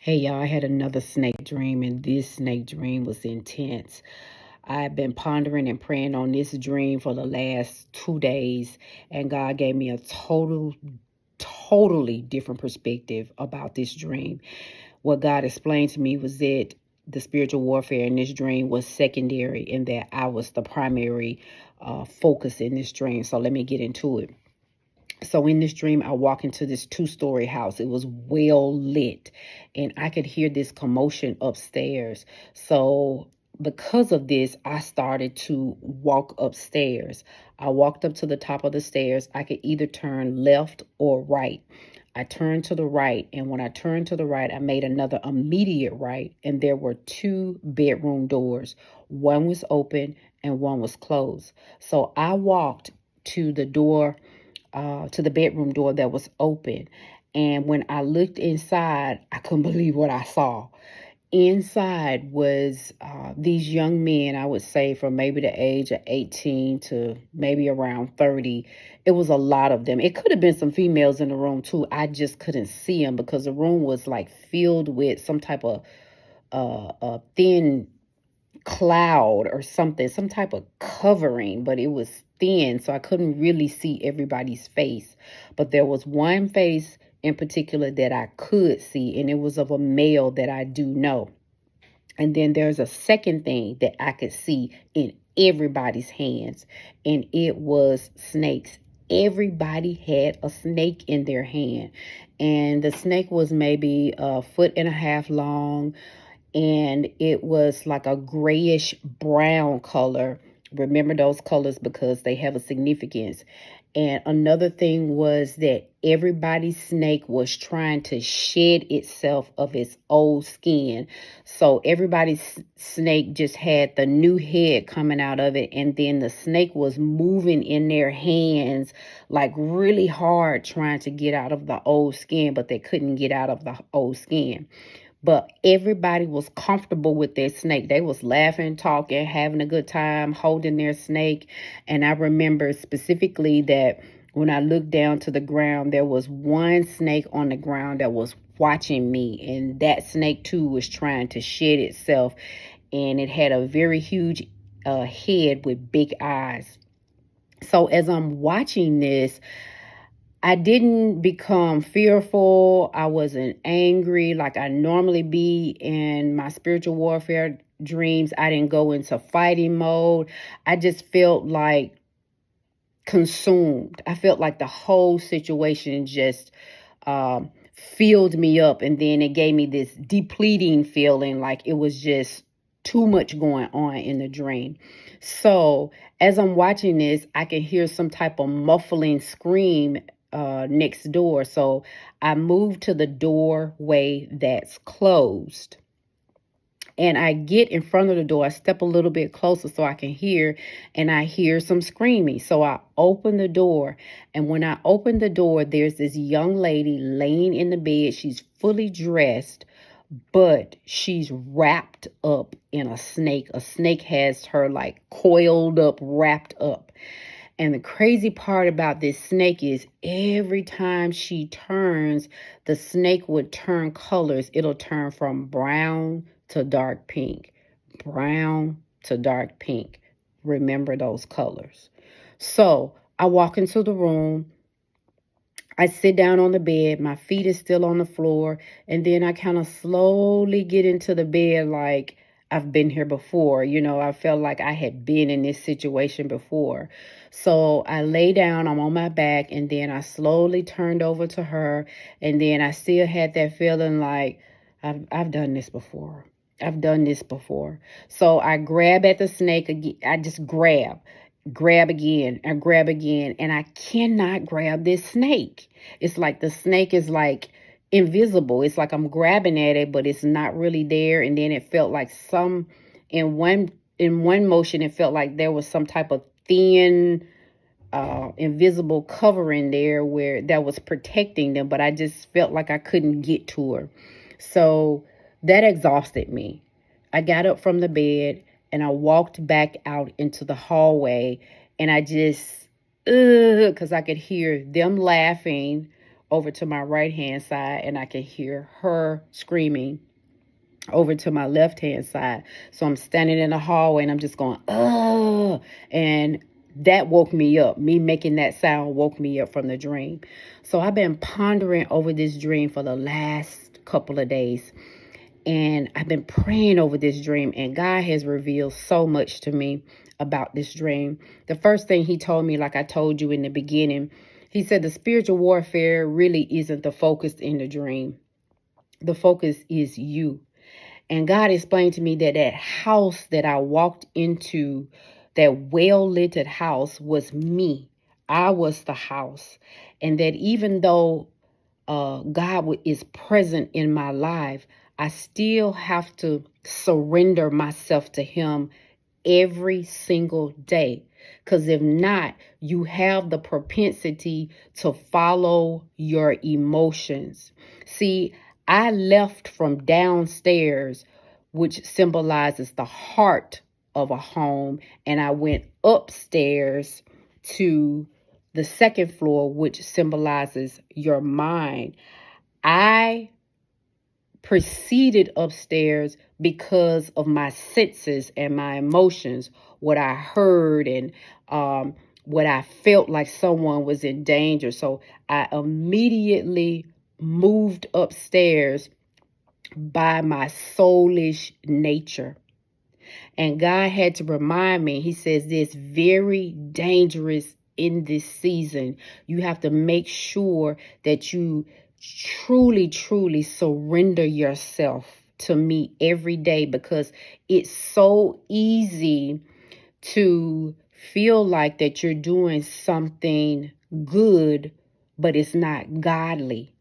Hey y'all, I had another snake dream, and this snake dream was intense. I've been pondering and praying on this dream for the last 2 days, and God gave me a totally different perspective about this dream. What God explained to me was that the spiritual warfare in this dream was secondary, and that I was the primary focus in this dream. So let me get into it. So in this dream, I walk into this two-story house. It was well lit, and I could hear this commotion upstairs. So because of this, I started to walk upstairs. I walked up to the top of the stairs. I could either turn left or right. I turned to the right, and when I turned to the right, I made another immediate right, and there were two bedroom doors. One was open and one was closed. So I walked to the door to the bedroom door that was open. And when I looked inside, I couldn't believe what I saw. Inside was these young men, I would say from maybe the age of 18 to maybe around 30. It was a lot of them. It could have been some females in the room too. I just couldn't see them because the room was like filled with some type of thin cloud or something, some type of covering, but it was thin, so I couldn't really see everybody's face. But there was one face in particular that I could see, and it was of a male that I do know. And then there's a second thing that I could see in everybody's hands, and it was snakes. Everybody had a snake in their hand, and the snake was maybe a foot and a half long, and it was like a grayish brown color. Remember those colors because they have a significance. And another thing was that everybody's snake was trying to shed itself of its old skin. So everybody's snake just had the new head coming out of it. And then the snake was moving in their hands like really hard trying to get out of the old skin, but they couldn't get out of the old skin. But everybody was comfortable with their snake. They was laughing, talking, having a good time, holding their snake. And I remember specifically that when I looked down to the ground, there was one snake on the ground that was watching me. And that snake too was trying to shed itself. And it had a very huge head with big eyes. So as I'm watching this, I didn't become fearful. I wasn't angry like I normally be in my spiritual warfare dreams. I didn't go into fighting mode. I just felt like consumed. I felt like the whole situation just filled me up. And then it gave me this depleting feeling like it was just too much going on in the dream. So as I'm watching this, I can hear some type of muffling scream next door. So I moved to the doorway that's closed. And I get in front of the door. I step a little bit closer so I can hear, and I hear some screaming. So I open the door, and when I open the door, there's this young lady laying in the bed. She's fully dressed, but she's wrapped up in a snake. A snake has her like coiled up, wrapped up. And the crazy part about this snake is every time she turns, the snake would turn colors. It'll turn from brown to dark pink, brown to dark pink. Remember those colors. So I walk into the room. I sit down on the bed. My feet is still on the floor. And then I kind of slowly get into the bed like I've been here before. You know, I felt like I had been in this situation before. So I lay down, I'm on my back, and then I slowly turned over to her. And then I still had that feeling like I've done this before. I've done this before. So I grab at the snake again. I just grab again and grab again, and I cannot grab this snake. It's like the snake is like invisible. It's like I'm grabbing at it, but it's not really there. And then it felt like some in one motion, it felt like there was some type of thin invisible covering there where that was protecting them, but I just felt like I couldn't get to her. So that exhausted me. I got up from the bed and I walked back out into the hallway, and I just, because I could hear them laughing over to my right hand side, and I can hear her screaming over to my left hand side. So I'm standing in the hallway and I'm just going, and that woke me up. Me making that sound woke me up from the dream. So I've been pondering over this dream for the last couple of days. And I've been praying over this dream, and God has revealed so much to me about this dream. The first thing he told me, like I told you in the beginning, he said the spiritual warfare really isn't the focus in the dream. The focus is you. And God explained to me that that house that I walked into, that well-lit house, was me. I was the house. And that even though God is present in my life, I still have to surrender myself to him every single day. Because if not, you have the propensity to follow your emotions. See, I left from downstairs, which symbolizes the heart of a home, and I went upstairs to the second floor, which symbolizes your mind. I proceeded upstairs because of my senses and my emotions, what I heard and what I felt like someone was in danger. So I immediately moved upstairs by my soulish nature. And God had to remind me, he says, this very dangerous in this season. You have to make sure that you truly surrender yourself to me every day, because it's so easy to feel like that you're doing something good, but it's not godly.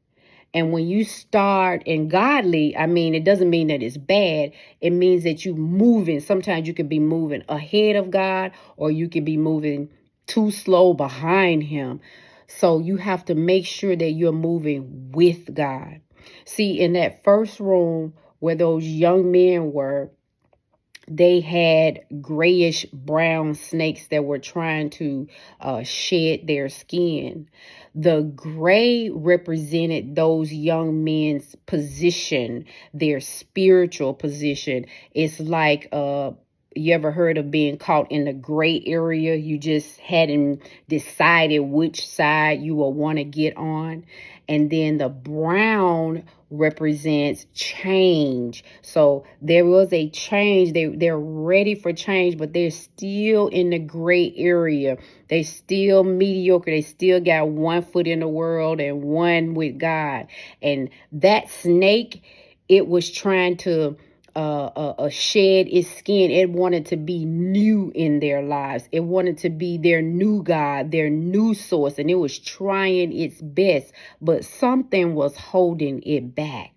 And when you start in godly, I mean, it doesn't mean that it's bad. It means that you're moving. Sometimes you could be moving ahead of God, or you could be moving too slow behind him. So you have to make sure that you're moving with God. See, in that first room where those young men were, they had grayish brown snakes that were trying to shed their skin. The gray represented those young men's position, their spiritual position. It's like you ever heard of being caught in the gray area? You just hadn't decided which side you will want to get on. And then the brown represents change. So there was a change. They're ready for change, but they're still in the gray area. They still mediocre. They still got one foot in the world and one with God. And that snake, it was trying to shed its skin. It wanted to be new in their lives. It wanted to be their new God, their new source, and it was trying its best, but something was holding it back.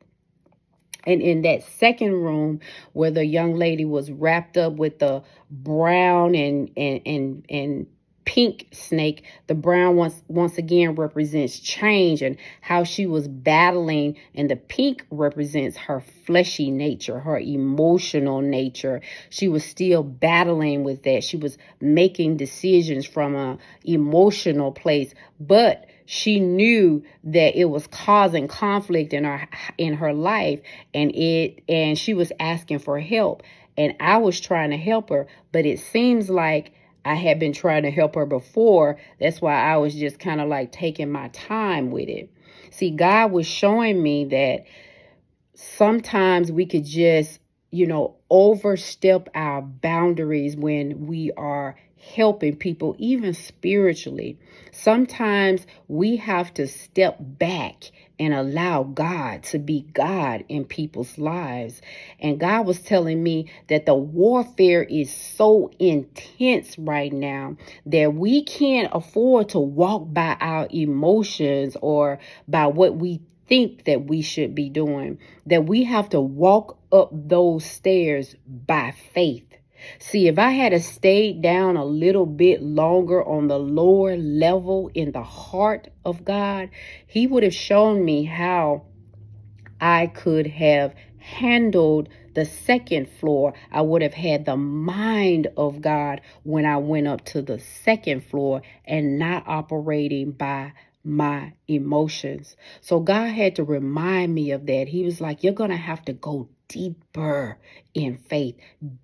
And in that second room where the young lady was wrapped up with the brown and pink snake, the brown once again represents change and how she was battling, and the pink represents her fleshy nature, her emotional nature. She was still battling with that. She was making decisions from an emotional place, but she knew that it was causing conflict in her life, and she was asking for help, and I was trying to help her, but it seems like I had been trying to help her before. That's why I was just kind of like taking my time with it. See, God was showing me that sometimes we could just, overstep our boundaries when we are helping people, even spiritually. Sometimes we have to step back and allow God to be God in people's lives. And God was telling me that the warfare is so intense right now that we can't afford to walk by our emotions or by what we think that we should be doing, that we have to walk up those stairs by faith. See, if I had stayed down a little bit longer on the lower level in the heart of God, he would have shown me how I could have handled the second floor. I would have had the mind of God when I went up to the second floor and not operating by my emotions. So God had to remind me of that. He was like, you're going to have to go deeper in faith,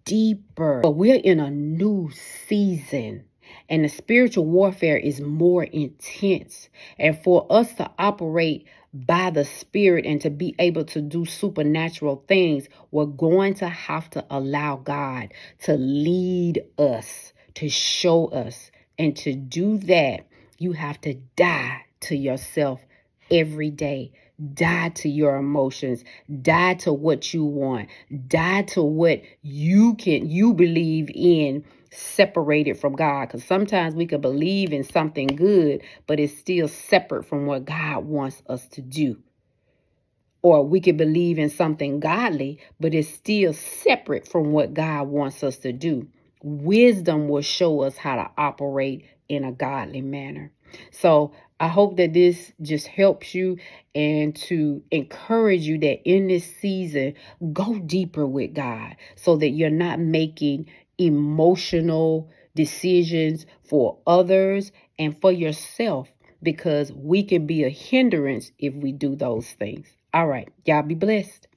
deeper. But we're in a new season. And the spiritual warfare is more intense. And for us to operate by the Spirit and to be able to do supernatural things, we're going to have to allow God to lead us, to show us. And to do that, you have to die to yourself every day. Die to your emotions. Die to what you want. Die to what you believe in, separated from God. Because sometimes we could believe in something good, but it's still separate from what God wants us to do. Or we could believe in something godly, but it's still separate from what God wants us to do. Wisdom will show us how to operate in a godly manner. So I hope that this just helps you and to encourage you that in this season, go deeper with God so that you're not making emotional decisions for others and for yourself, because we can be a hindrance if we do those things. All right. Y'all be blessed.